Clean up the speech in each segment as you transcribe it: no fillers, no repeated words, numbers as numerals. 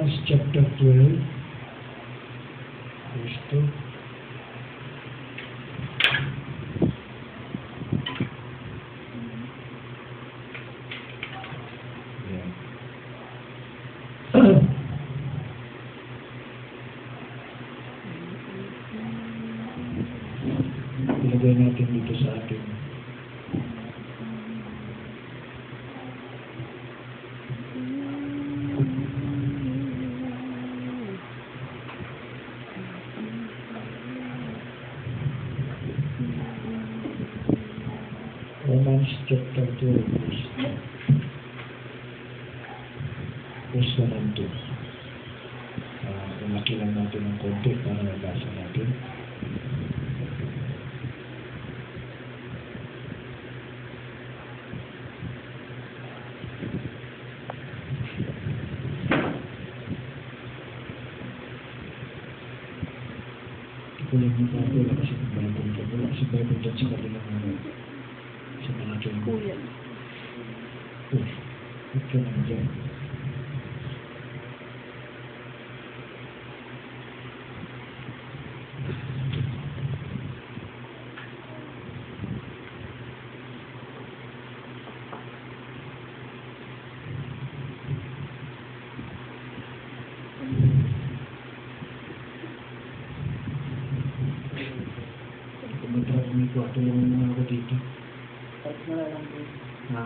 Romans chapter 12, verse 2. Ilagay natin dito sa ating Romans chapter 12, verse 1 and 2. Lumaki lang natin ng konti para nabasa natin. Kulang mo pa ako, wala kasi Bible dyan. Wala kasi Bible dyan sa kabilang sa mga aking kuya. Huwag ka naman dyan. May kwarto lang naman ako dito. Ha?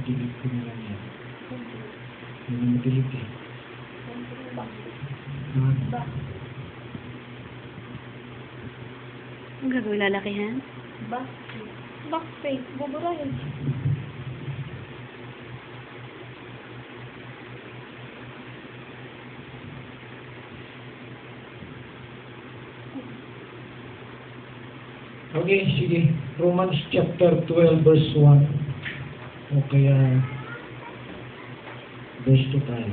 Dilig ko na lang yan. Hindi na matilig eh. Ha? Ang gagawin lalakihan? Backspace. Buburahin. Okay, sige. Romans chapter 12, verse 1. O kaya, verse 2 tayo.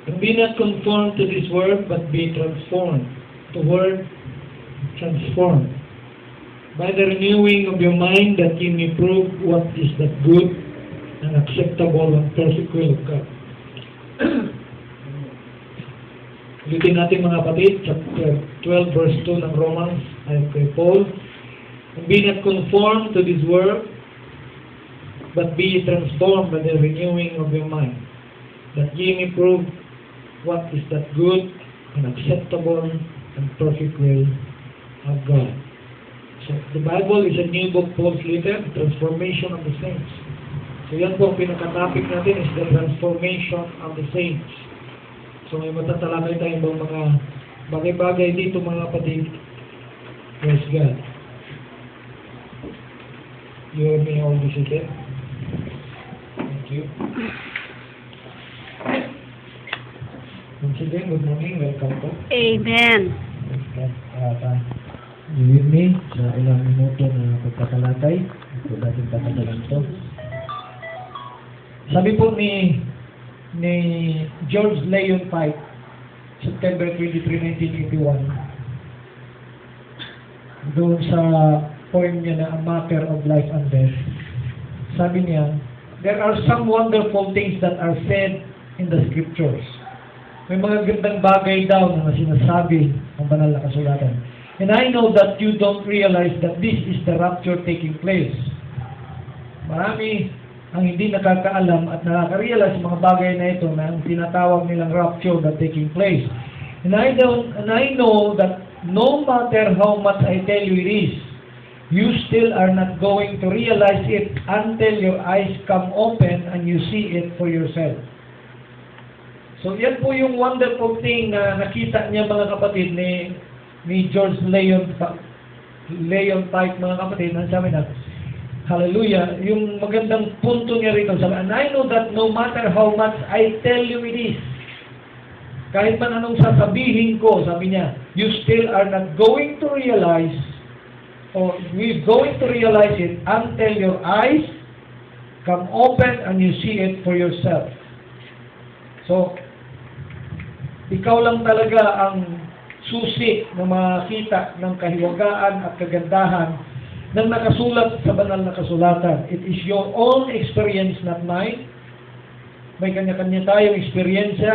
And be not conformed to this world, but be transformed. The word transformed. By the renewing of your mind, that ye may prove what is the good and acceptable and perfect will of God. Ulitin natin mga kapatid, chapter 12, verse 2 ng Romans, ayon kay Paul. And be not conformed to this world, but be transformed by the renewing of your mind, that ye may prove what is that good and acceptable and perfect will of God. So, the Bible is a new book, Paul's letter, transformation of the saints. So, yan po ang pinaka-topic natin is the transformation of the saints. So may matatalakay tayong mga bagay-bagay dito mga kapatid. Praise God. You may all be seated. Thank you. Once again, good morning. Welcome po. Amen. Praise God. You with me sa ilang minuto na pagkatalakay. Ito natin tatagalan to. Sabi po ni George Leon Pike, September 23, 1981, doon sa poem niya na A Matter of Life and Death, sabi niya, there are some wonderful things that are said in the scriptures. May mga gandang bagay daw na sinasabi ang banal na kasulatan. And I know that you don't realize that this is the rapture taking place. Marami ang hindi nakakaalam at nakaka-realize mga bagay na ito na ang tinatawag nilang rapture that taking place. And I know that no matter how much I tell you it is, you still are not going to realize it until your eyes come open and you see it for yourself. So yan po yung wonderful thing na nakita niya mga kapatid ni George Leon Pike mga kapatid. Ang sabi na, hallelujah, yung magandang punto niya rito. And I know that no matter how much I tell you it is, kahit man anong sasabihin ko, sabi niya, you still are not going to realize, or we're going to realize it until your eyes come open and you see it for yourself. So, ikaw lang talaga ang susi na makita ng kahiwagaan at kagandahan ng nakasulat sa banal na kasulatan. It is your own experience, not mine. May kanya-kanya tayong eksperyensya,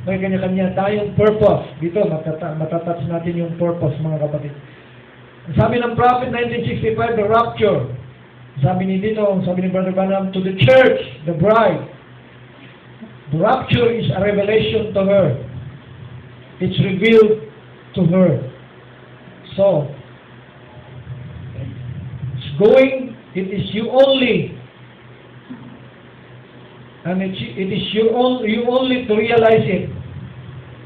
may kanya-kanya tayong purpose. Dito, matatouch natin yung purpose, mga kapatid. Sabi ng Prophet 1965, the rapture. Sabi ni Brother Branham, to the church, the bride. The rapture is a revelation to her. It's revealed to her. So, it's going, it is you only. And it is you only to realize it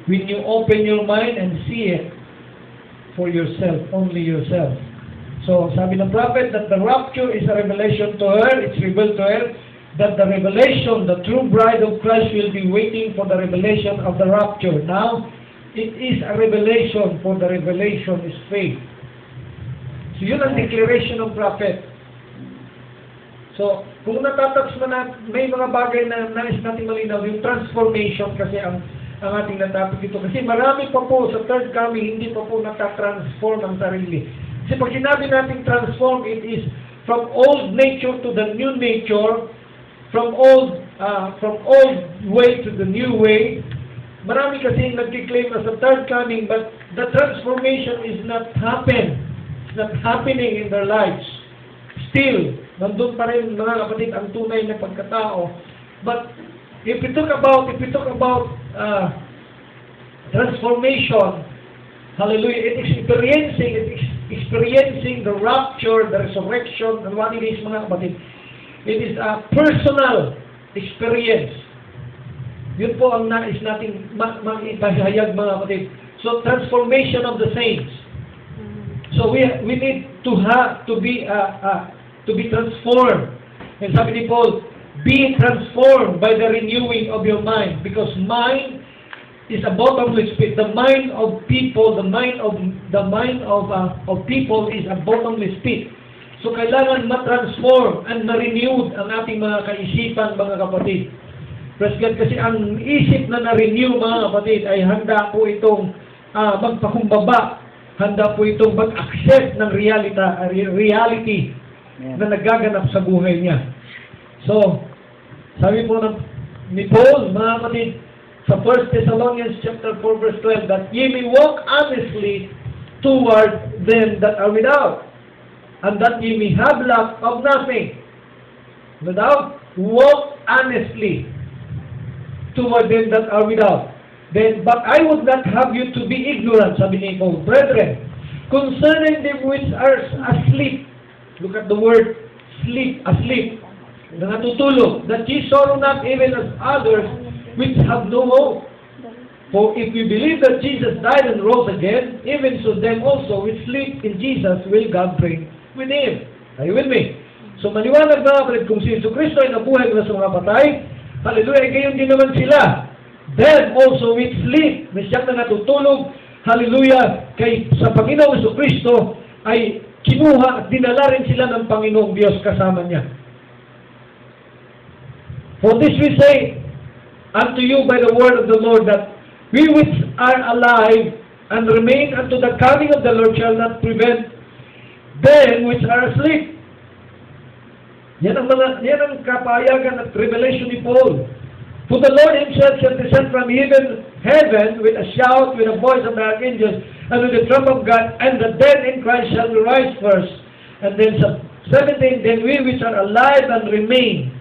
when you open your mind and see it for yourself, only yourself. So, sabi ng prophet that the rapture is a revelation to her, it's revealed to her, that the revelation, the true bride of Christ will be waiting for the revelation of the rapture. Now, it is a revelation, for the revelation is faith. So, yun ang declaration ng prophet. So, kung natatouch mo na, may mga bagay na nais natin malinaw, yung transformation kasi ang ating natapos dito. Kasi marami pa po sa third coming, hindi pa po natatransform ang sarili. Kasi pag sinabi natin transform, it is from old nature to the new nature, from old way to the new way. Marami kasi nagkiklaim na sa third coming, but the transformation is not happening in their lives. Still, nandun pa rin mga kapatid ang tunay na pagkatao. But if we talk about transformation, hallelujah, it is experiencing the rapture, the resurrection, and what it is, mga kapatid. It is a personal experience. Yun po ang nais nating maipahayag, mga kapatid. So, transformation of the saints. So we need to be transformed. And sabi ni Paul, be transformed by the renewing of your mind, because mind is a bottomless pit. The mind of people, the mind of people is a bottomless pit. So kailangan ma-transform and ma-renewed ang ating mga kaisipan, mga kapatid. Praise God, kasi ang isip na na-renew, mga kapatid, ay handa po itong magpakumbaba. Handa po itong mag-accept ng reality na nagaganap sa buhay niya. So, sabi po ni Paul, mga kapatid, sa 1 Thessalonians chapter 4 verse 12, that ye may walk honestly toward them that are without, and that ye may have lack of nothing. Without, walk honestly toward them that are without. Then, but I would not have you to be ignorant, sabi ni Paul, brethren, concerning them which are asleep. Look at the word sleep, asleep. Na natutulog, that ye sorrow not even as others which have no hope. For if you believe that Jesus died and rose again, even so them also which sleep in Jesus will God bring with Him. Are you with me? So maliwanag na kapatid, kung si Jesu Cristo ay nabuhay na sa mga patay, hallelujah, gayon din naman sila. Then also which sleep, may siyang na natutulog, hallelujah, kay sa Panginoong Jesu Cristo ay kinuha at dinala rin sila ng Panginoong Diyos kasama niya. For this we say unto you by the word of the Lord, that we which are alive and remain unto the coming of the Lord shall not prevent them which are asleep. Yan ang kapayagan at revelation ni Paul. For the Lord Himself shall descend from heaven with a shout, with a voice of the archangels, and with the trump of God, and the dead in Christ shall rise first. And then 17, then we which are alive and remain,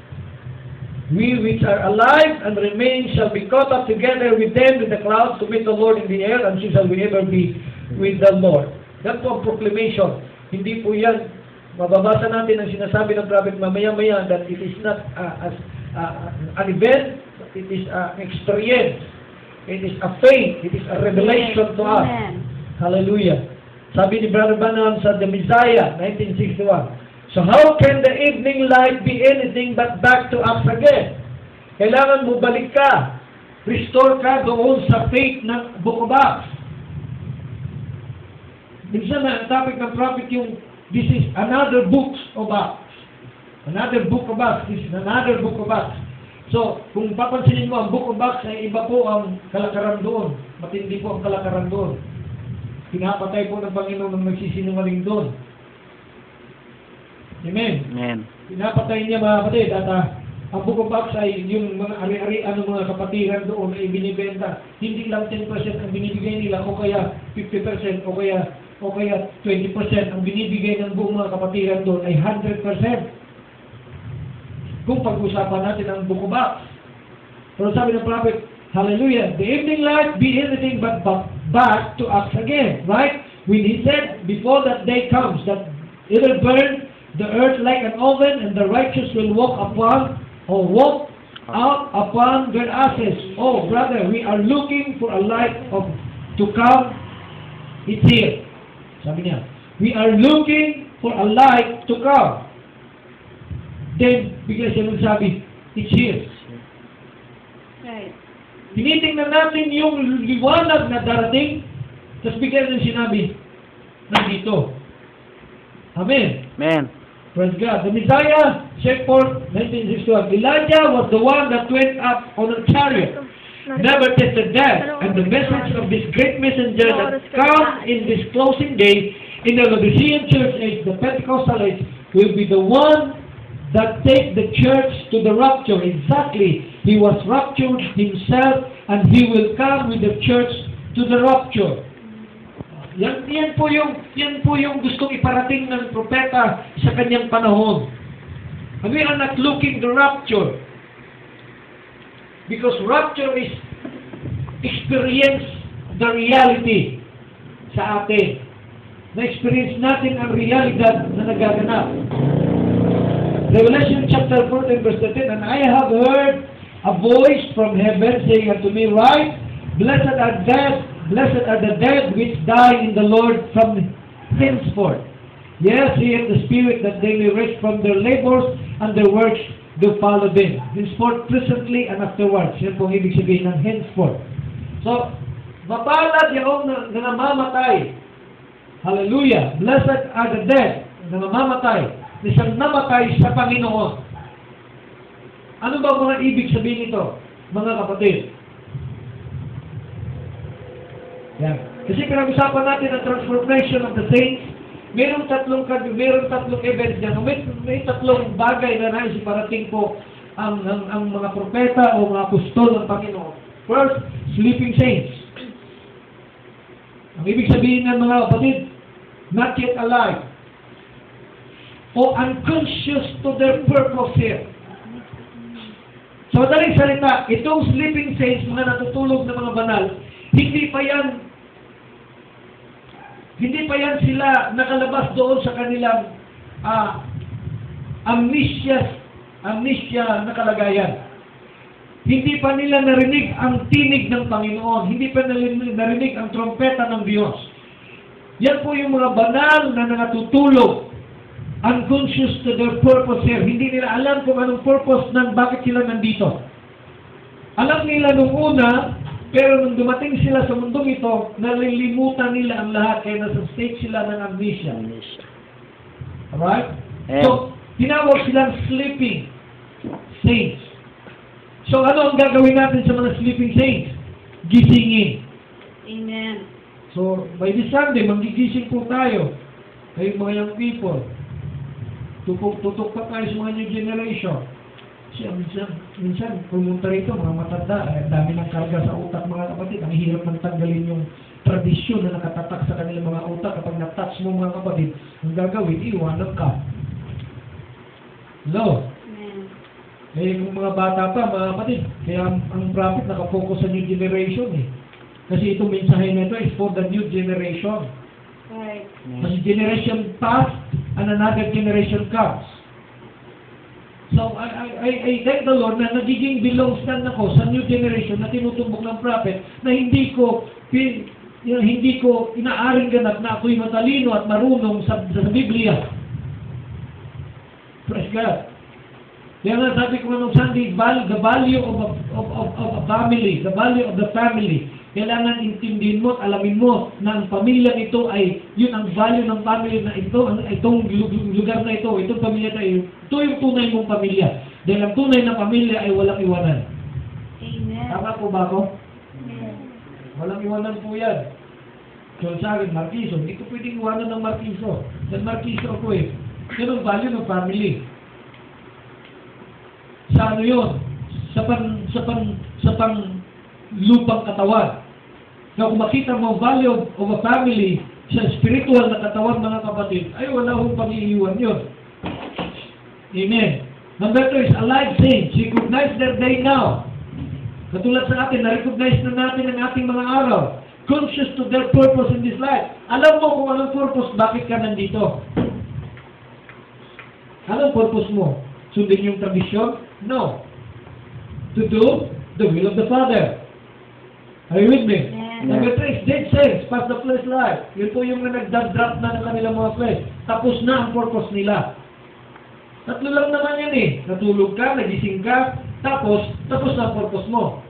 shall be caught up together with them in the clouds to meet the Lord in the air, and so shall we ever be with the Lord. That po ang proclamation. Hindi po yan. Mababasa natin ang sinasabi ng prophet mamaya-maya that it is not an event, it is an experience. It is a faith. It is a revelation to us. Hallelujah. Sabi ni Brother Branham sa The Messiah, 1961. So how can the evening light be anything but back to us again? Kailangan mo balik ka. Restore ka doon sa faith ng Book of Acts. Minsan na ang topic ng prophet yung this is another book of Acts. Another book of Acts. This is another book of Acts. So, kung papansinin mo, ang Book of Acts ay iba po ang kalakaran doon. Matindi po ang kalakaran doon. Pinapatay po ng Panginoon ng nagsisinungaling doon. Amen. Amen. Pinapatay niya mga kapatid at ang Book of Acts ay yung mga ari-arian ng mga kapatiran doon ay binibenta. Hindi lang 10% ang binibigay nila o kaya 50% o kaya 20% ang binibigay ng buong mga kapatiran doon ay 100%. Kung pag-usapan natin ang Book of Acts. Pero sabi ng prophet, hallelujah, the evening light be anything but back to Acts again, right? When he said, before that day comes, that it will burn the earth like an oven, and the righteous will walk out upon their ashes. Oh, brother, we are looking for a light to come. It's here. Sabi niya, we are looking for a light to come. Then, bigla siya nagsabi, it's here. Right. Tinitingnan natin yung liwanag na darating, tapos bigla nang sinabi, nandito. Amen. Amen. Praise God. The Messiah, check for 1961. Elijah was the one that went up on a chariot, never tested death. And the message of this great messenger that comes in this closing day, in the Laodicean church age, the Pentecostal age, will be the one that take the church to the rapture. Exactly. He was raptured himself, and he will come with the church to the rapture. Yan po yung gustong iparating ng propeta sa kanyang panahon. And we are not looking the rapture. Because rapture is experience the reality sa atin. Na-experience natin ang realidad na nagaganap. Revelation chapter 14 verse 13, and I have heard a voice from heaven saying unto me, Write, Blessed are the dead which die in the Lord from henceforth. Yes, yea, the Spirit, that they may rest from their labors, and their works do follow them. Henceforth, presently, and afterwards. Yan po ang ibig sabihin ng henceforth. So, mapalad yung na namamatay. Hallelujah. Blessed are the dead na namamatay. Isang namatay sa Panginoon. Ano ba mga ibig sabihin nito, mga kapatid? Yan. Kasi pinag-usapan natin ang transformation of the saints. Merong tatlong events dyan. May tatlong bagay na nais iparating po ang mga propeta o mga apostol ng Panginoon. First, sleeping saints. Ang ibig sabihin ng mga kapatid, not yet alive. O unconscious to their purpose here. Sa madaling salita, itong sleeping saints, mga natutulog na mga banal, hindi pa yan sila nakalabas doon sa kanilang amnesia na kalagayan. Hindi pa nila narinig ang tinig ng Panginoon. Hindi pa narinig ang trompeta ng Diyos. Yan po yung mga banal na natutulog. Unconscious to their purpose here. Hindi nila alam kung anong purpose ng bakit sila nandito. Alam nila nung una, pero nung dumating sila sa mundong ito, nalilimutan nila ang lahat kaya nasa state sila ng amnesia. Alright? So, tinawag silang sleeping saints. So, ano ang gagawin natin sa mga sleeping saints? Gisingin. Amen. So, by this Sunday, magigising po tayo. Kayong mga young people. Tutok pa tayo sa mga new generation. Kasi minsan, pumunta rito, mga matanda, dami ng karga sa utak mga kapatid. Ang hirap nang tanggalin yung tradisyon na nakatatak sa kanilang mga utak. Kapag na-touch mo mga kapatid, ang gagawin, iwanan ka. Hello? Amen. Kung mga bata pa, mga kapatid, kaya ang prophet nakafocus sa new generation eh. Kasi itong mensahe na ito is for the new generation. Right. Mas generation passed and another generation comes. So, I thank the Lord na nagiging belongs na ako sa new generation na tinutumbok ng prophet na hindi ko inaaring ganap na ako'y matalino at marunong sa Biblia. Praise God. Kaya nga sabi ko nung Sunday, the value of a family, the value of the family. Kailangan intindihin mo at alamin mo na ang pamilya nito ay, yun ang value ng family na ito, itong lugar na ito, itong pamilya na ito yung tunay mong pamilya. Dahil ang tunay na pamilya ay walang iwanan. Amen. Tama po ba ako? Amen. Walang iwanan po yan. So sa akin, Marquiso, hindi ko pwedeng iwanan ng Marquiso. Dahil Marquiso ako eh. Yun ang value ng family. Sa ano yun? Sa pang lupang katawan. Na kung makita mo ang value of a family sa spiritual na katawan, mga kapatid, ay wala hong pag-iiwan yun. Amen. Number 2 is alive saints. Recognize their day now. Katulad sa atin, na-recognize na natin ang ating mga araw. Conscious to their purpose in this life. Alam mo kung anong purpose, bakit ka nandito. Anong purpose mo? Sundin yung tradisyon? No. To do the will of the Father. Are you with me? Yes. Number 3 is dead saints, past the flesh life. Yun po yung nagdad-drop na ng kanilang mga flesh. Tapos na ang purpose nila. Tatlo lang naman yan eh. Natulog ka, nagising ka, tapos na ang purpose mo.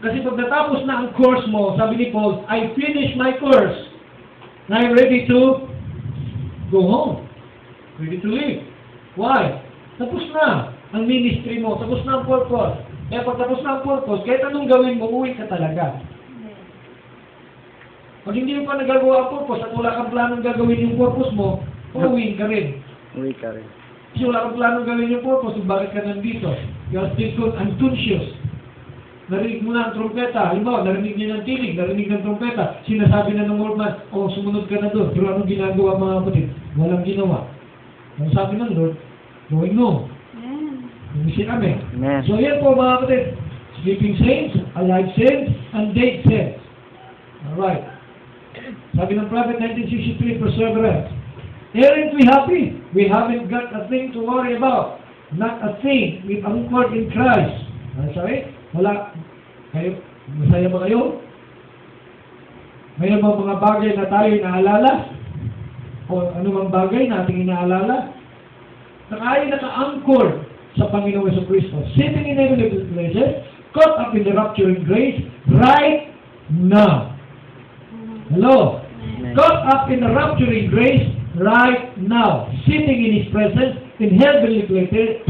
Kasi pag natapos na ang course mo, sabi ni Paul, I finished my course. Now I'm ready to go home. Ready to leave. Why? Tapos na ang ministry mo, tapos na ang purpose. Kaya pag tapos na ang purpose, kahit anong gawin mo, uwi ka talaga. Pag hindi mo pa nagagawa ang purpose at wala kang planong gagawin yung purpose mo, uuwiin ka rin. Uwi ka rin. Kasi wala kang planong gawin yung purpose, bakit ka nandito? You are still unconscious. Narinig mo na ang trompeta. Halimbawa, narinig niya ng tinig, narinig ng trompeta. Sinasabi na ng Lord man, sumunod ka na doon. Pero anong ginagawa mga kapatid? Walang ginawa. Ang sabi ng Lord, going home. Hindi kami. Amen. So yan po mga kapatid. Sleeping saints, alive saints, and dead saints. Alright. Sabi ng Prophet 1963, perseverance. Aren't we happy? We haven't got a thing to worry about. Not a thing. We've anchored in Christ. Sorry? Wala. Kayo, masaya ba kayo? Mayroon ba mga bagay na tayo inaalala? O anumang bagay na ating inaalala? Tayo naka-anchor sa Panginoon Yesu Cristo. Sitting in heavenly places, caught up in the rapturing grace, right now. Hello? Caught up in the rapturing grace, right now. Sitting in His presence, in heavenly places,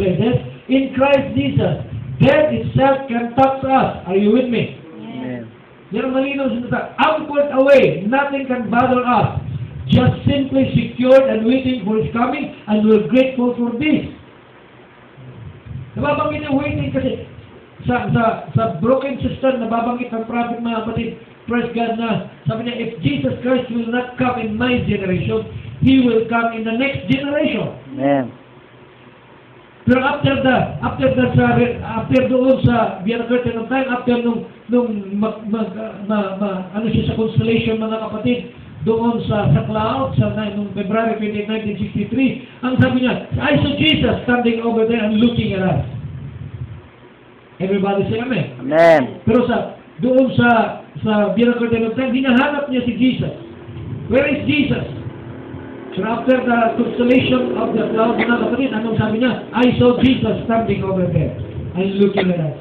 in Christ Jesus. Death itself can touch us. Are you with me? Amen. Yan ang malinaw sa anchored away. Nothing can bother us. Just simply secured and waiting for His coming, and we're grateful for this. Nababanggit yung waiting kasi sa broken system, nababanggit ang prophet mga kapatid, praise God na, sabi niya, if Jesus Christ will not come in my generation, He will come in the next generation. Amen. Pero after doon sa Beyond the Curtain of Time, after nung ano siya sa constellation mga kapatid, doon sa cloud, nung February 28, 1963, ang sabi niya, I saw Jesus standing over there and looking at us. Everybody say Amen. Amen. Pero doon sa Beyond the Curtain of Time, hinahanap niya si Jesus. Where is Jesus? So after the constellation of the cloud, mga kapatid, anong sabi niya? I saw Jesus standing over there and looking at us.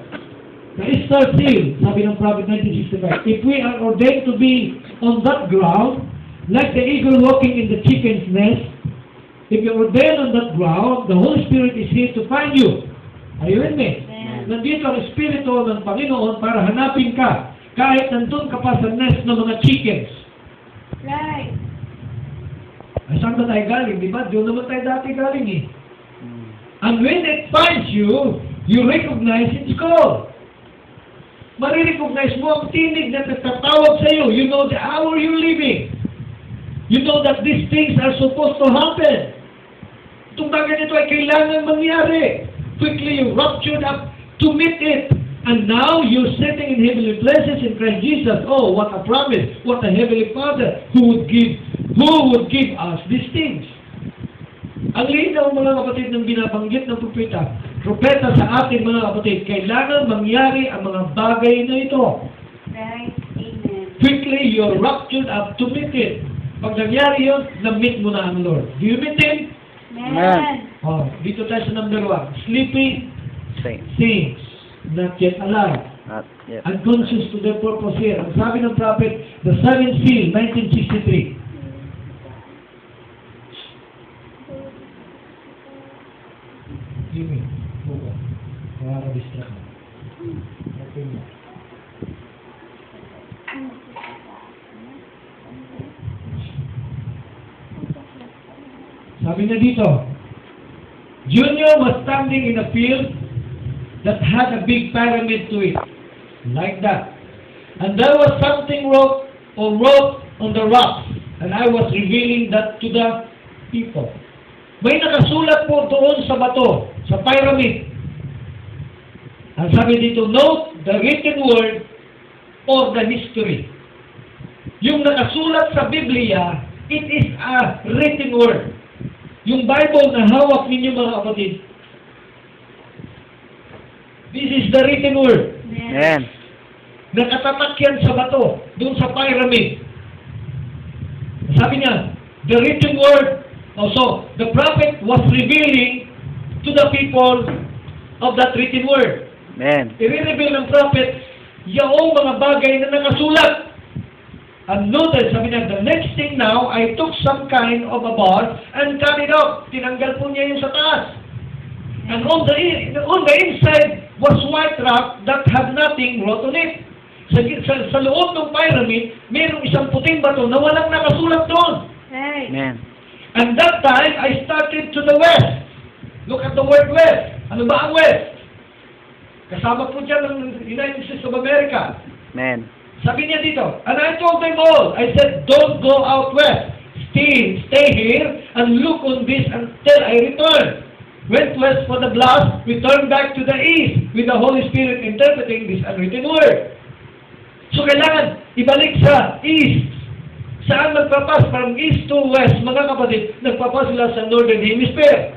The star seal, sabi ng Prophet 1965, if we are ordained to be on that ground, like the eagle walking in the chicken's nest, if you're ordained on that ground, the Holy Spirit is here to find you. Are you with me? Nandito ang Espiritu ng Panginoon para hanapin ka, kahit nandun ka pa sa nest ng mga chickens. Right. Ay, saan ba tayo galing? Diba? Doon naman tayo dati galing eh. And when it finds you, you recognize its call. Marirecognize mo ang tinig na nagtatawag sa iyo. You know the hour you're living. You know that these things are supposed to happen. Itong bagay nito ay kailangan mangyari. Quickly you raptured up to meet it. And now you're sitting in heavenly places in Christ Jesus. Oh, what a promise. What a heavenly Father who would give us these things. Ang linaw mga kapatid ng binabanggit ng propeta sa atin mga kapatid, kailangan mangyari ang mga bagay na ito. Right. Amen. Quickly you're raptured up to meet it. Pag nangyari yun, na-meet mo na ang Lord. Do you meet Him? Amen. Oh, dito tayo sa number 1. Sleeping Saints. saints, not yet alive. Not yet. Unconscious to their purpose here. Ang sabi ng prophet, the seventh seal, 1963. Jimmy, buka. Nakaka-distract na. Okay mo. Sabi niya dito, Junior was standing in a field that had a big pyramid to it, like that. And there was something wrote on the rocks, and I was revealing that to the people. May nakasulat po doon sa bato, sa pyramid. Ang sabi dito, note the written word or the history. Yung nakasulat sa Biblia, it is a written word. Yung Bible na hawak ninyo mga kapatid, this is the written word. Amen. Nakatatak yan sa bato, doon sa pyramid. Sabi niya, the written word, also, the prophet was revealing to the people of that written word. Amen. I-reveal ng prophet, yaong mga bagay na nakasulat. And notice, sabi niya, the next thing now, I took some kind of a bar and cut it off. Tinanggal po niya yung sa taas. And on the inside was white rock that had nothing wrote on it. Sa loob ng pyramid, mayroong isang puting bato na walang nakasulat doon. Right. Amen. And that time, I started to the west. Look at the word west. Ano ba ang west? Kasama po dyan ng United States of America. Amen. Sabi niya dito, and I told them all, I said, don't go out west. Stay here and look on this until I return. Went west for the blast, returned back to the east with the Holy Spirit interpreting this unwritten word. So kailangan ibalik sa east. Saan magpapas? From east to west, mga kapatid, nagpapas sila sa northern hemisphere.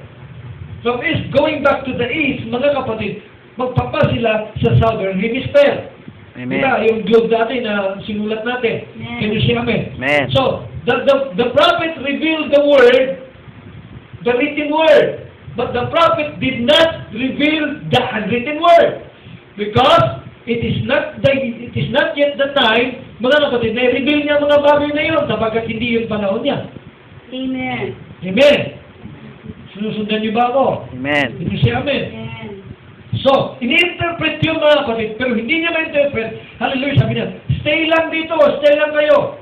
From east going back to the east, mga kapatid, magpapas sila sa southern hemisphere. Amen. Diba? Yung globe dati na sinulat natin. Amen. Can you see amen? Amen. So, the prophet revealed the word, the written word. But the prophet did not reveal the unwritten word. Because it is not yet the time, mga kapatid, na i-reveal niya mga bagay na yun, sapagkat hindi yung panahon niya. Amen. Amen. Sinusundan niyo ba ako? Amen. Can you say amen? Amen. So, ini-interpret yung mga kapatid, pero hindi niya ma-interpret. Hallelujah, sabi niya, stay lang dito, stay lang kayo.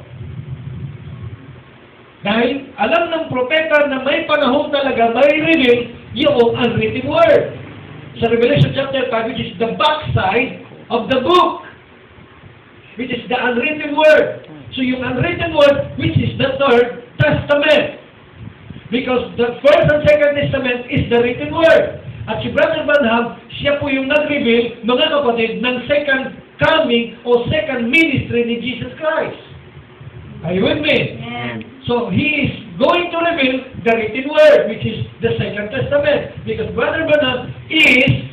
Dahil alam ng propeta na may panahon talaga, may reveal yung unwritten word. Sa Revelation chapter 5, which is the backside of the book, which is the unwritten word. So yung unwritten word, which is the third testament. Because the first and second testament is the written word. At si Brother Branham, siya po yung nag-reveal, mga kapatid, ng second coming o second ministry ni Jesus Christ. Are you with me? Amen. So he is going to reveal the written word, which is the second testament. Because Brother Branham is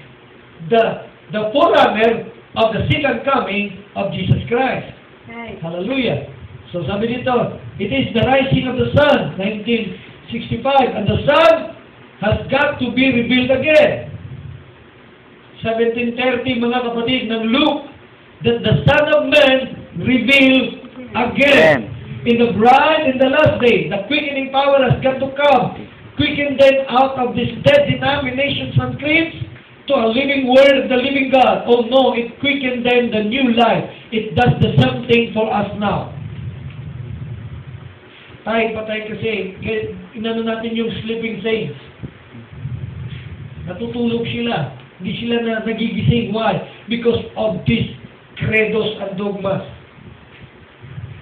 the forerunner of the second coming of Jesus Christ. Right. Hallelujah. So sabi dito, it is the rising of the sun, 1965, and the sun has got to be revealed again. 1730, mga kapatid, ng Luke, that the Son of Man revealed again. In the bride in the last day, the quickening power has got to come. Quicken them out of these dead denominations and creeds to a living word of the living God. Oh no, it quickened them the new life. It does the same thing for us now. Patay kasi, inano natin yung sleeping saints. Natutulog sila. Hindi sila na nagigising. Why? Because of these credos and dogmas.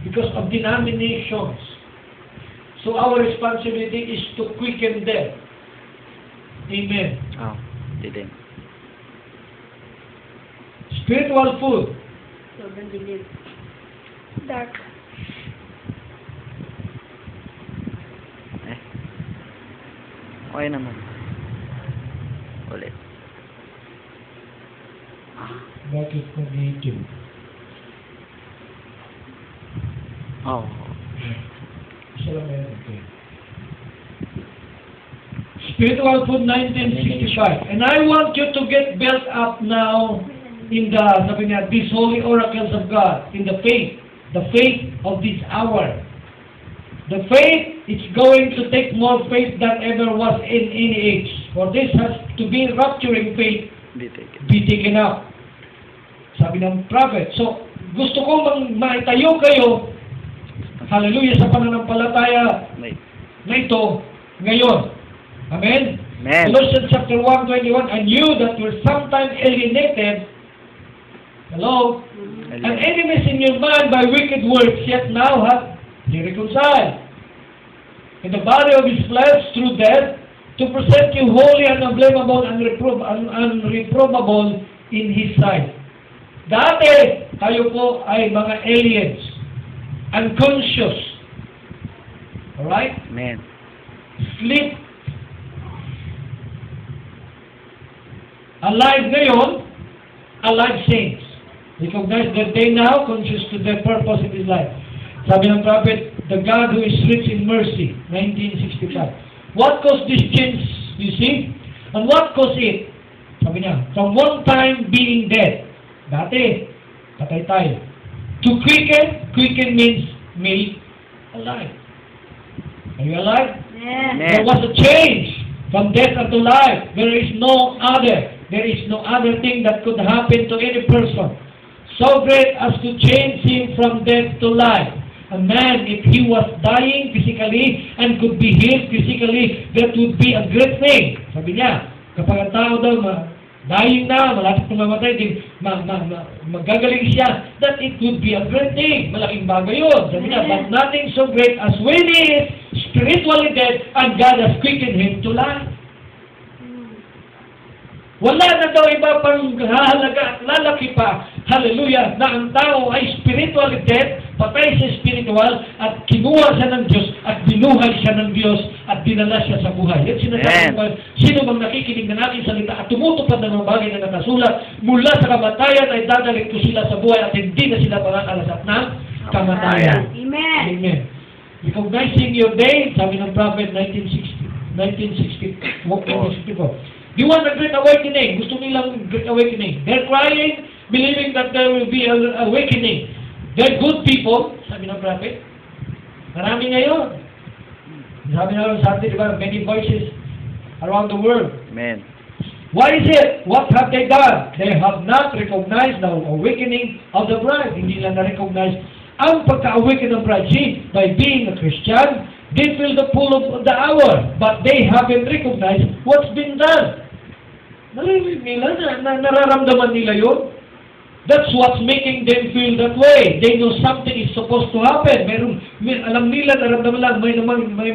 Because of denominations. So our responsibility is to quicken them. Amen. Oh, didn't. Spiritual food. Sobrang dilim. Dark. Okay naman. Ulit. Bakit nag-YouTube? Oh. Isa lang yan. Okay. Spiritual food 1965. And I want you to get built up now in the, sabi niya, these holy oracles of God, in the faith of this hour. The faith is going to take more faith than ever was in any age. For this has to be rapturing faith, be taken up. Sabi ng prophet. So, gusto ko maitayo kayo, hallelujah, sa pananampalataya Wait. na ito, ngayon. Amen? Amen. Colossians chapter 1:21, and you that were sometime alienated, hello, and enemies in your mind by wicked works, yet now have he reconciled in the body of his flesh through death, to present you holy and unblameable and unreprovable in his sight. Dati, kayo po ay mga aliens, unconscious, alright? Amen. Sleep. Alive ngayon, alive saints. Recognize that they now conscious to their purpose in this life. Sabi ng prophet, the God who is rich in mercy, 1965. What caused this change, you see? And what caused it? Sabi niya, from one time being dead. Dati, patay tayo. To quicken means made alive. Are you alive? Amen. There was a change from death unto life. There is no other thing that could happen to any person so great as to change him from death to life. A man, if he was dying physically and could be healed physically, that would be a great thing. Sabi niya, kapag ang tao daw dying na, malapit na mamatay, magagaling siya, that it would be a great thing. Malaking bagay yun. Sabi niya, but nothing so great as when he is spiritually dead and God has quickened him to life. Wala na daw iba pang hahalaga at lalaki pa, hallelujah, na ang tao ay spiritually dead, patay sa spiritual, at kinuha siya ng Diyos, at binuhay siya ng Diyos, at dinala siya sa buhay. Yan sinasabi ko, sino bang nakikinig ng aking salita at tumutupad ng mga bagay na nakasulat, mula sa kamatayan ay dadalik ko sila sa buhay at hindi na sila makakalasap ng kamatayan. Amen. Amen. Recognizing your day, sabi ng prophet 1964. You want a great awakening. Gusto nilang great awakening. They're crying, believing that there will be an awakening. They're good people, sabi ng prophet. Marami ngayon. Sabi na sa atin, diba, many voices around the world. Amen. Why is it? What have they done? They have not recognized the awakening of the bride. Hindi lang na-recognize ang pagka-awaken ng bride. See, by being a Christian, they feel the pull of the hour, but they haven't recognized what's been done. Narinig nila, nararamdaman nila yun. That's what's making them feel that way. They know something is supposed to happen. Alam nila, naramdaman lang, may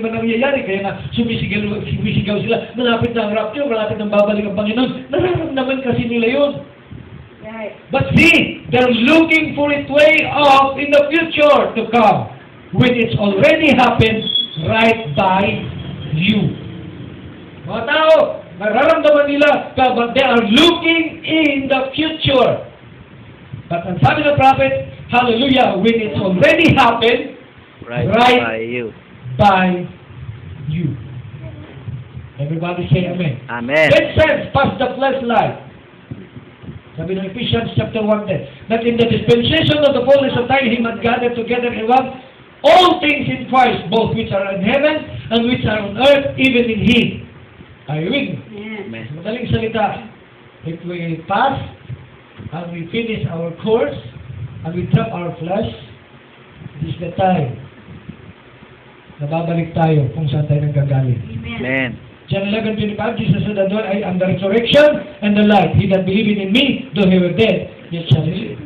nangyayari, kaya na sumisigaw sila, malapit na ang rapture, malapit na babalik ang Panginoon. Nararamdaman kasi nila yun. Right. But see, they're looking for it way off in the future to come, when it's already happened right by you. Mga tao, nararamdaman nila, but they are looking in the future. But ang sabi ng prophet, hallelujah, when it's already happened, Right by you. by you. Everybody say amen. Amen. That sense, past the flesh life. Sabi ng Ephesians chapter 1, that in the dispensation of the fullness of time, He might gather together in one all things in Christ, both which are in heaven and which are on earth, even in Him. Are you with me? Amen. Madaling salita, if we pass and we finish our course and we drop our flesh, this is the time na babalik tayo kung saan tayo nanggagaling. Amen. Amen. John 11:25, Jesus said, I am the resurrection and the life. He that believeth in me, though he were dead, yet shall he live.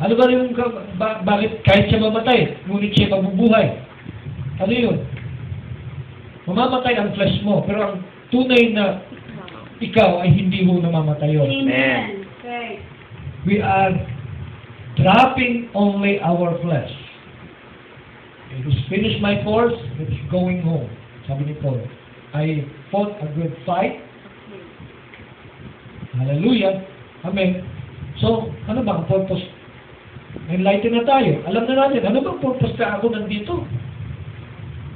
Ano ba yung, bakit kahit siya mamatay, ngunit siya mabubuhay? Ano yun? Mamamatay ang flesh mo, pero ang tunay na ikaw ay hindi mo namamatay yun. Amen. Okay. We are dropping only our flesh. It is finished my course, it's going home. Sabi ni Paul, I fought a good fight. Hallelujah. Amen. So, ano ba ang purpose? Enlighten na tayo. Alam na natin, ano bang purpose ka ako nandito?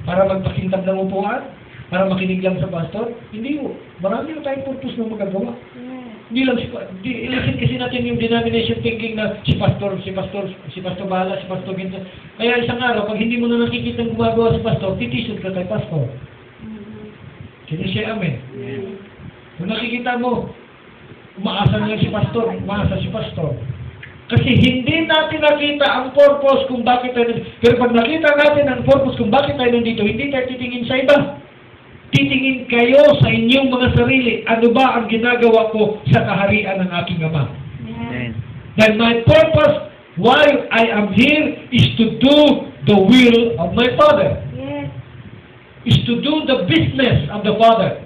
Para magpakintab ng upuan? Para makinig lang sa pastor? Hindi mo. Marami na tayong purpose na magagawa. Hindi lang ilisin kasi natin yung denomination thinking na si pastor bahala, si pastor ginto. Kaya isang araw, pag hindi mo na nakikita ang gumagawa si pastor, titisod ka kay pastor. Can you say amen? Kung nakikita mo, umaasa na lang si pastor, umaasa si pastor. Kasi hindi natin nakita ang purpose kung bakit tayo nandito. Pero pag nakita natin ang purpose kung bakit tayo nandito, hindi tayo titingin sa iba. Titingin kayo sa inyong mga sarili. Ano ba ang ginagawa ko sa kaharian ng aking Ama? Amen. Then my purpose while I am here is to do the will of my Father. Yes. Is to do the business of the Father.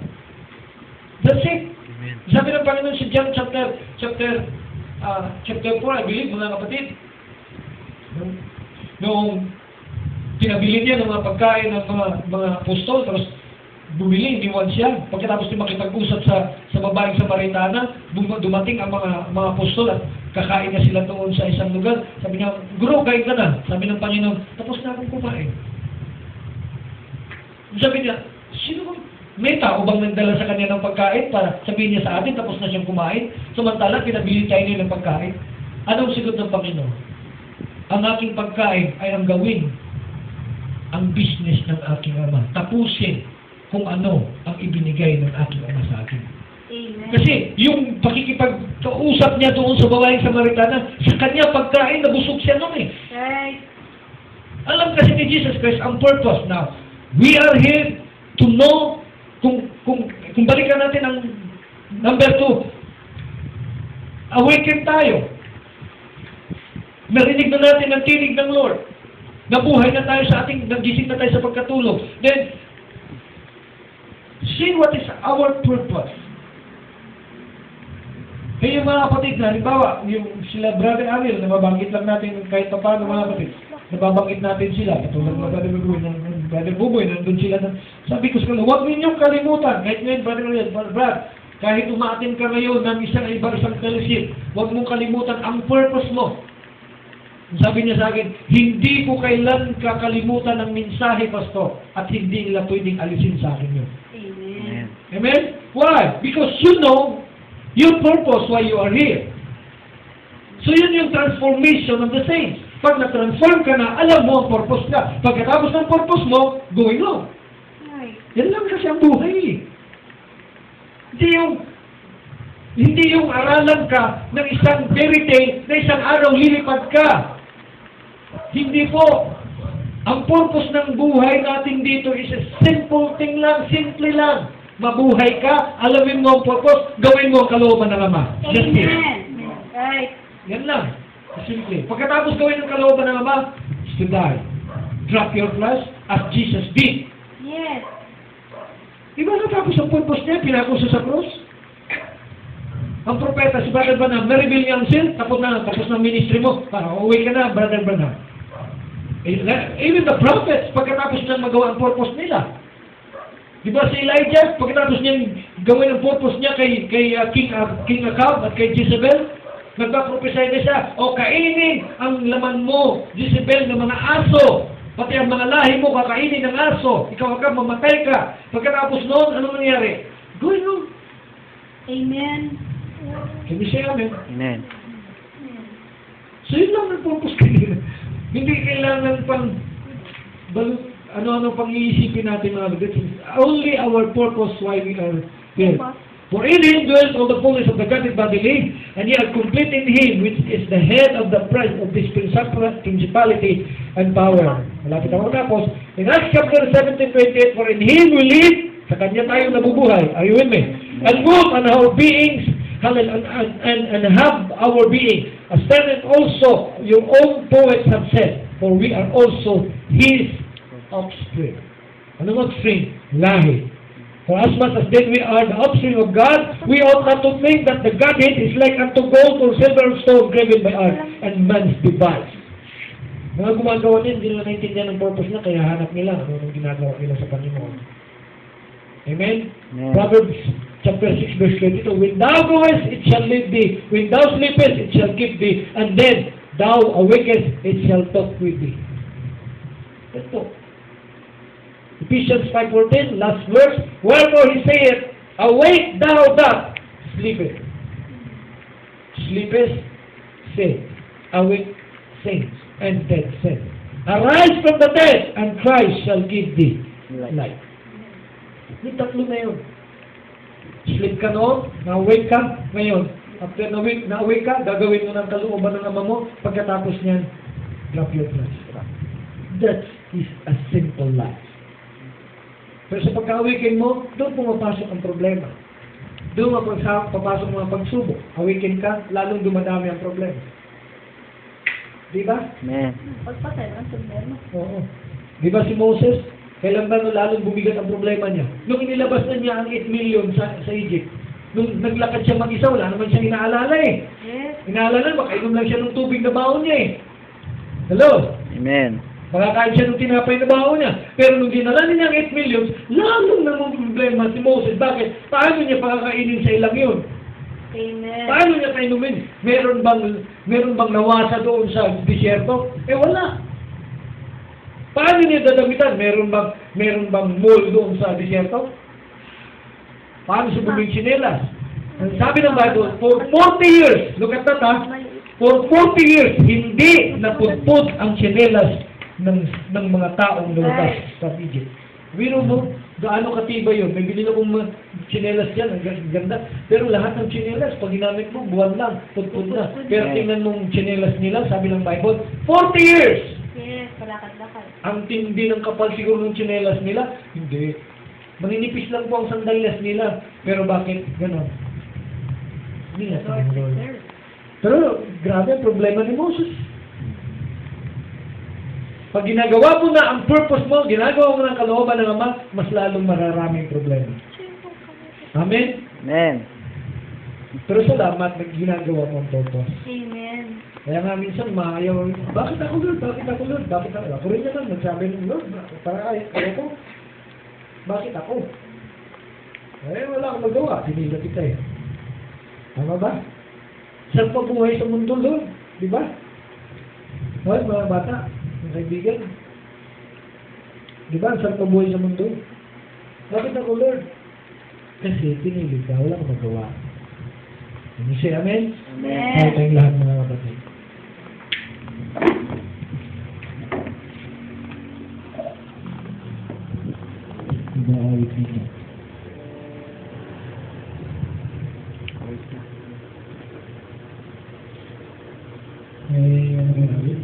That's it. Amen. Sabi ng Panginoon sa John chapter 4, I believe, mga kapatid. Noong pinabili niya ng mga pagkain ng mga apostol, tapos bumili, iniwan siya. Pagkatapos niya makipag-usap sa babaeng Samaritana, dumating ang mga apostol at kakain na sila doon sa isang lugar. Sabi niya, Guro, kain ka na. Sabi ng Panginoon, tapos na akong kumain. Sabi niya, sino bang may tao bang nagdala sa kanya ng pagkain para sabihin niya sa atin, tapos na siyang kumain? Samantala, pinabili tayo niya ng pagkain. Anong sigot ng Panginoon? Ang aking pagkain ay ang gawin ang business ng aking Ama. Tapusin kung ano ang ibinigay ng aking Ama sa akin. Amen. Kasi yung pakikipag-kausap niya doon sa babaeng Samaritana, sa kanya pagkain, nabusog siya noon eh. Right. Alam kasi ni Jesus Christ ang purpose. Now, we are here to know kung balikan natin ang number 2, awaken tayo. Narinig na natin ang tinig ng Lord. Nabuhay na tayo sa nagising na tayo sa pagkatulog. Then, see what is our purpose. Kaya yung mga kapatid na, halimbawa, yung sila Brother Ariel, nababanggit lang natin kahit pa paano mga kapatid. Nababanggit natin sila. Katulad ng Brother Buboy, nandun sila. Sabi ko sa kanila, huwag ninyong kalimutan. Kahit ngayon, Brother Ariel, Brad, kahit umaatin ka ngayon ng isang fellowship, huwag mong kalimutan ang purpose mo. Sabi niya sa akin, hindi ko kailan kakalimutan ng mensahe, Pastor, at hindi nila pwedeng alisin sa akin yun. Amen. Amen? Why? Because you know your purpose why you are here. So yun yung transformation of the saints. Pag na-transform ka na, alam mo ang purpose ka. Pagkatapos ng purpose mo, going on. Right. Yan lang kasi ang buhay. Hindi yung aralan ka ng isang fairy tale na isang araw lilipad ka. Hindi po. Ang purpose ng buhay natin dito is a simple thing lang, simple lang. Mabuhay ka, alamin mo ang purpose, gawin mo ang kalooban ng Ama. Just it. Amen. Right. Yan lang. Simple. Pagkatapos gawin ang kalooban ng Ama, is to die. Drop your flesh as Jesus did. Yes. Diba natapos ang purpose niya, pinakusa sa cross? Ang propeta, si Brother Branham, na-reveal niya ang sin, tapos na ministry mo, uwi ka na, Brother Branham. Even the prophets, pagkatapos nilang magawa ang purpose nila. Diba si Elijah, pagkatapos niyang gawin ang purpose niya kay King Ahab at kay Jezebel, nagpa-prophesy na siya, o kainin ang laman mo, Jezebel, ng mga aso, pati ang mga lahi mo, kakainin ng aso, ikaw ka, mamatay ka. Pagkatapos noon, ano nangyari? Going on. Amen. Can you say amen? Amen. So yun lang ang purpose kanina. Hindi kailangan pang ano-ano pang iisipin natin mga kapatid. Only our purpose why we are here. For in Him dwells all the fullness of the Godhead bodily, and ye are complete in Him, which is the head of the price of this principality and power. Malapit ako tapos. In Acts chapter 17:28, for in Him we live, sa Kanya tayo nabubuhay. Are you with me? And move on our beings, and have our being. As then also your own poets have said, for we are also His offspring. Anong offspring? Lahi. For as much as then we are the offspring of God, we ought not to think that the Godhead is like unto gold or silver or stone graven by art and man's device. Mga gumagawa din, hindi nila naintindihan ang purpose na, kaya hanap nila ano ginagawa nila sa Panginoon. Amen? Amen. Proverbs chapter 6 verse 22, when thou goest, it shall lead thee. When thou sleepest, it shall keep thee. And then thou awakest, it shall talk with thee. Ito. Ephesians 5:14, last verse. Wherefore he saith, awake thou that sleepest. Sleepest, say. Awake, saints, and dead, saints. Arise from the dead, and Christ shall give thee light. May tatlo na yun. Sleep ka noon, na-awake ka ngayon. After na-awake ka, gagawin mo ng kalooban ng ama mo, pagkatapos niyan, drop your flesh. That is a simple life. Pero sa pagka-awaken mo, doon pumapasok ang problema. Doon papasok mga pagsubok. Awaken ka, lalong dumadami ang problema. Di ba? Amen. Pagpatay ang problema. Oo. Di ba si Moses? Kailan ba lalong bumigat ang problema niya? Nung inilabas na niya ang 8 million sa Egypt, nung naglakad siya mag-isa, wala naman siyang inaalala eh. Yes. Inaalala, makainom lang siya ng tubig na baon niya eh. Hello? Amen. Makakain siya ng tinapay na baon niya. Pero nung dinala niya ang 8 million, lalong namang problema si Moses. Bakit? Paano niya pakakainin sa ilang yun? Amen. Paano niya kainumin? Meron bang nawasa doon sa disyerto? Eh wala. Paano niya dadamitan? Meron bang mall doon sa disyerto? Paano siya buming tsinelas? Ang sabi ng Bible, for 40 years, look at that ha, for 40 years, hindi naputput ang tsinelas ng mga taong lumabas sa Egypt. Biro mo, gaano katibay yun? May bilhin akong tsinelas yan, ang ganda. Pero lahat ng tsinelas, pag ginamit mo, buwan lang, putput na. Pero tingnan mong tsinelas nila, sabi ng Bible, 40 years! Yes, palakad-lakad. Ang tindi ng kapal siguro ng tsinelas nila? Hindi. Maninipis lang po ang sandalias nila. Pero bakit gano'n? Hindi nga sa Lord. Pero grabe ang problema ni Moses. Pag ginagawa mo na ang purpose mo, ginagawa mo ng kalooban ng Ama, mas lalong mararaming problema. Amen? Amen. Pero salamat na ginagawa mo ang purpose. Amen. Kaya nga minsan maayaw, bakit ako Lord? Bakit ako Lord? Bakit ako? Ako rin naman, nagsabi ng Lord, para ako. Bakit ako? Eh, wala akong magawa. Pinila kita eh. Tama ba? Saan pa buhay sa mundo, Lord? Di ba? Hoy, mga bata, mga kaibigan. Di ba? Saan pa buhay sa mundo? Bakit ako, Lord? Kasi pinili ka, wala akong magawa. Can you say amen? Amen. Kaya tayong lahat mga kapatid. Ibaawit nito. Eh, ano ba awit?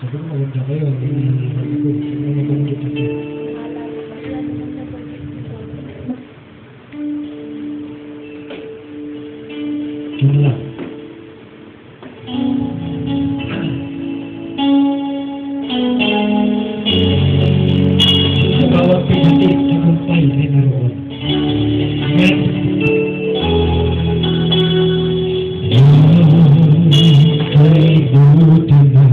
Sabi mo, huwag na kayo. Hindi na mabanggit ito. Yun lang. Sa bawat pinatid, tagumpay ay naroon. Amen? Ay buti na.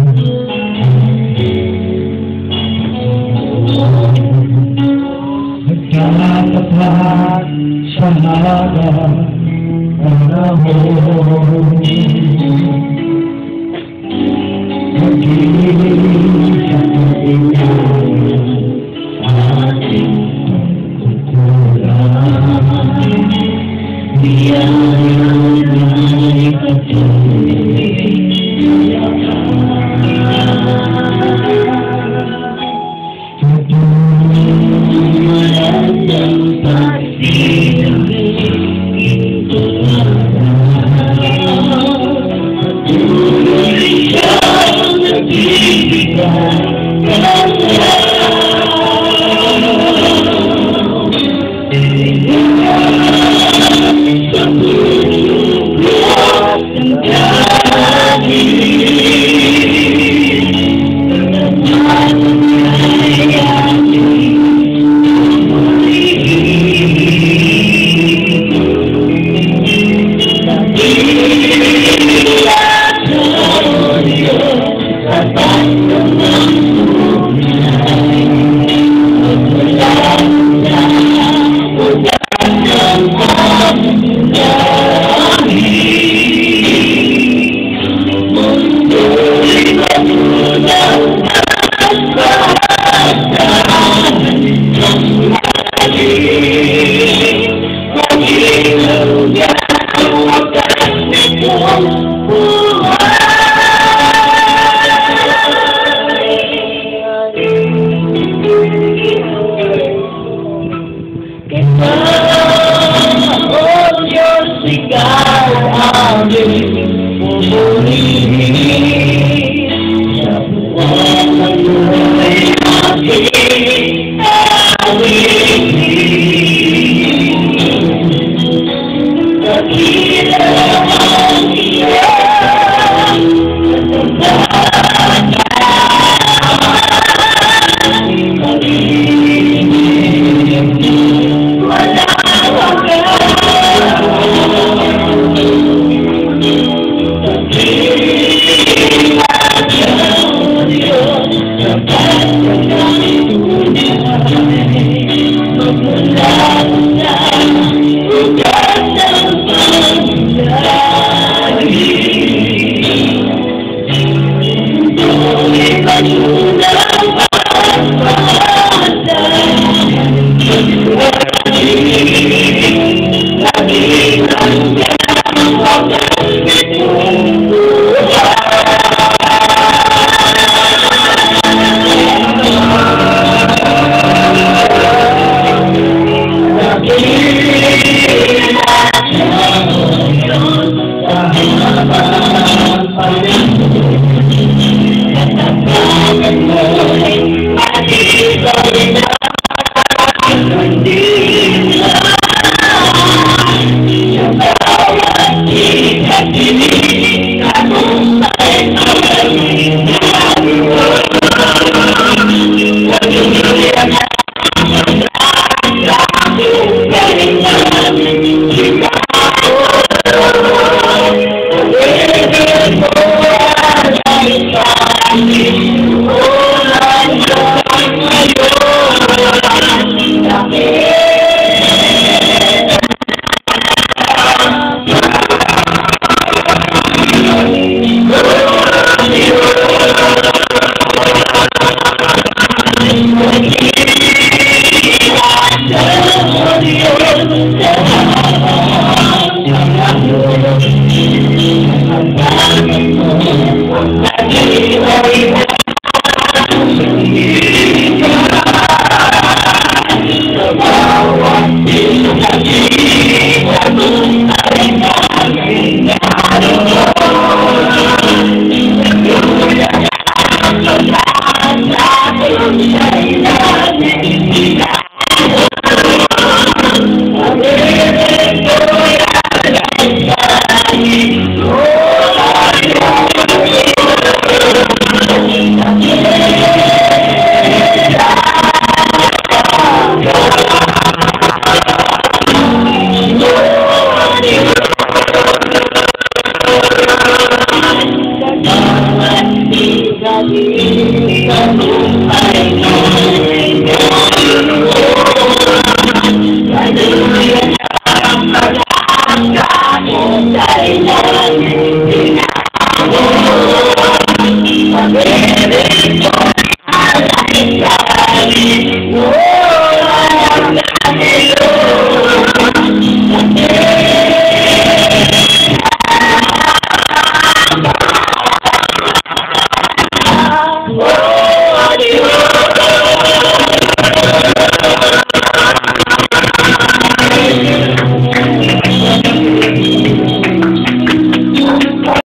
Nagtatapat sa halagang panahon. Magiging sa pag-ibig ating tungkulan. Biyaya na'y patuloy sa ilaw ang ilaw